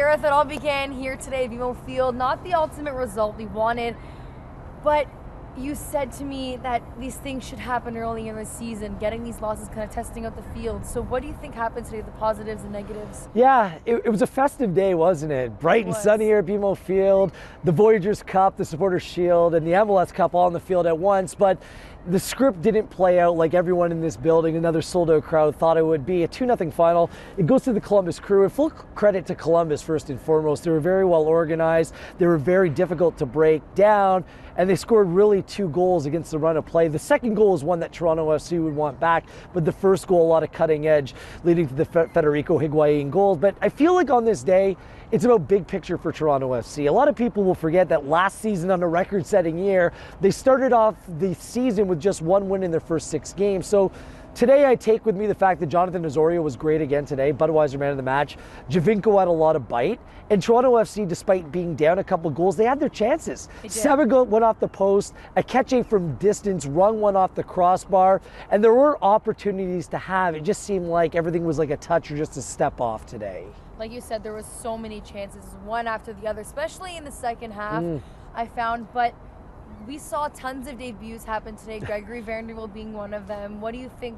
Gareth, it all began here today at BMO Field. Not the ultimate result we wanted, but you said to me that these things should happen early in the season, getting these losses, kind of testing out the field. So what do you think happened today, the positives and negatives? Yeah, it was a festive day, wasn't it? Bright and sunny here at BMO Field, the Voyageurs Cup, the Supporters Shield, and the MLS Cup all on the field at once. But the script didn't play out like everyone in this building, another sold-out crowd, thought it would be. A 2-0 final. It goes to the Columbus Crew. And full credit to Columbus, first and foremost. They were very well organized. They were very difficult to break down. And they scored really 2 goals against the run of play. The second goal is one that Toronto FC would want back, but the first goal, a lot of cutting edge, leading to the Federico Higuain goals. But I feel like on this day, it's about big picture for Toronto FC. A lot of people will forget that last season, on a record-setting year, they started off the season with just 1 win in their first 6 games. So today I take with me the fact that Jonathan Osorio was great again today, Budweiser man of the match. Javinko had a lot of bite. And Toronto FC, despite being down a couple of goals, they had their chances. Sebago went off the post, Akeche from distance, rung one off the crossbar, and there were opportunities to have. It just seemed like everything was like a touch or just a step off today. Like you said, there was so many chances, one after the other, especially in the second half, I found. But we saw tons of debuts happen today, Gregory Vanderbilt being one of them. What do you think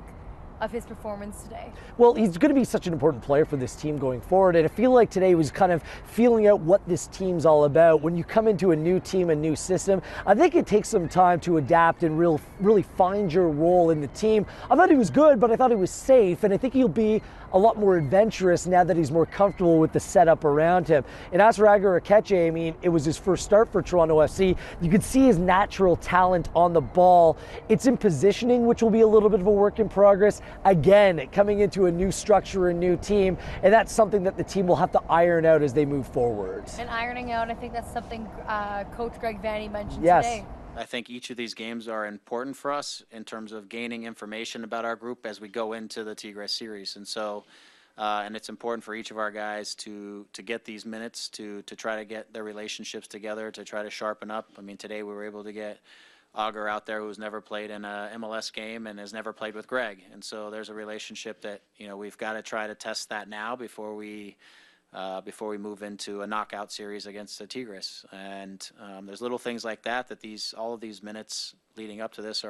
of his performance today? Well, he's going to be such an important player for this team going forward, and I feel like today was kind of feeling out what this team's all about. When you come into a new team, a new system, I think it takes some time to adapt and really find your role in the team. I thought he was good, but I thought he was safe, and I think he'll be a lot more adventurous now that he's more comfortable with the setup around him. And as for Aguirre Akeche, I mean, it was his first start for Toronto FC. You could see his natural talent on the ball. It's in positioning, which will be a little bit of a work in progress. Again, coming into a new structure, a new team, and that's something that the team will have to iron out as they move forward. And ironing out, I think that's something Coach Greg Vanney mentioned today. I think each of these games are important for us in terms of gaining information about our group as we go into the Tigres series. And so, and it's important for each of our guys to get these minutes, to try to get their relationships together, to try to sharpen up. I mean, today we were able to get Auger out there, who's never played in a MLS game and has never played with Greg. And so there's a relationship that, you know, we've got to try to test that now before we move into a knockout series against the Tigres. And there's little things like that all of these minutes leading up to this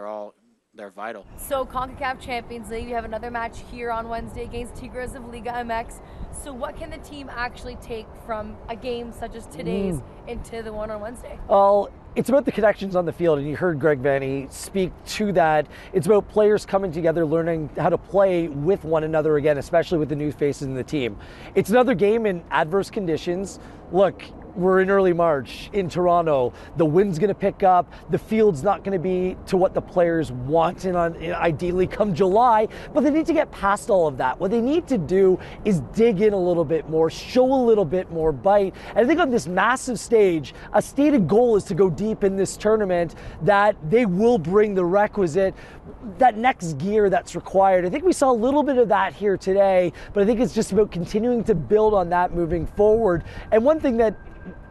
they're vital. So CONCACAF Champions League, you have another match here on Wednesday against Tigres of Liga MX. So what can the team actually take from a game such as today's into the one on Wednesday? Well, it's about the connections on the field, and you heard Greg Vanney speak to that. It's about players coming together, learning how to play with one another again, especially with the new faces in the team. It's another game in adverse conditions. Look, we're in early March in Toronto. The wind's going to pick up. The field's not going to be to what the players want, and ideally come July, but they need to get past all of that. What they need to do is dig in a little bit more, show a little bit more bite. And I think on this massive stage, a stated goal is to go deep in this tournament, that they will bring the requisite, that next gear that's required. I think we saw a little bit of that here today, but I think it's just about continuing to build on that moving forward. And one thing that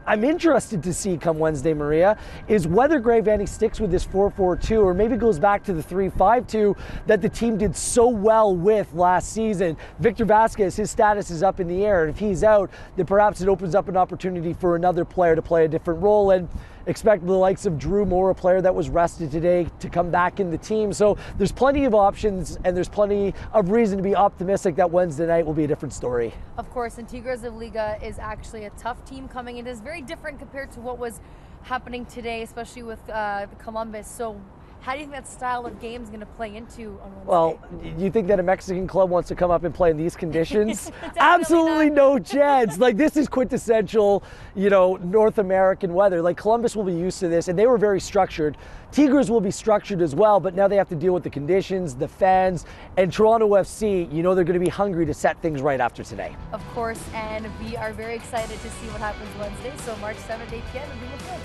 I'm interested to see come Wednesday, Maria, is whether Greg Vanney sticks with this 4-4-2 or maybe goes back to the 3-5-2 that the team did so well with last season. Victor Vasquez, his status is up in the air, and if he's out, then perhaps it opens up an opportunity for another player to play a different role. And expect the likes of Drew Moore, a player that was rested today, to come back in the team. So there's plenty of options, and there's plenty of reason to be optimistic that Wednesday night will be a different story. Of course, and Tigres of Liga is actually a tough team coming in. It is very different compared to what was happening today, especially with Columbus. So how do you think that style of game is going to play into on Wednesday? Well, you think that a Mexican club wants to come up and play in these conditions? Absolutely no chance. Like, this is quintessential, you know, North American weather. Like, Columbus will be used to this, and they were very structured. Tigres will be structured as well, but now they have to deal with the conditions, the fans, and Toronto FC, you know, they're going to be hungry to set things right after today. Of course, and we are very excited to see what happens Wednesday. So March 7th, 8 p.m. in BMO Field.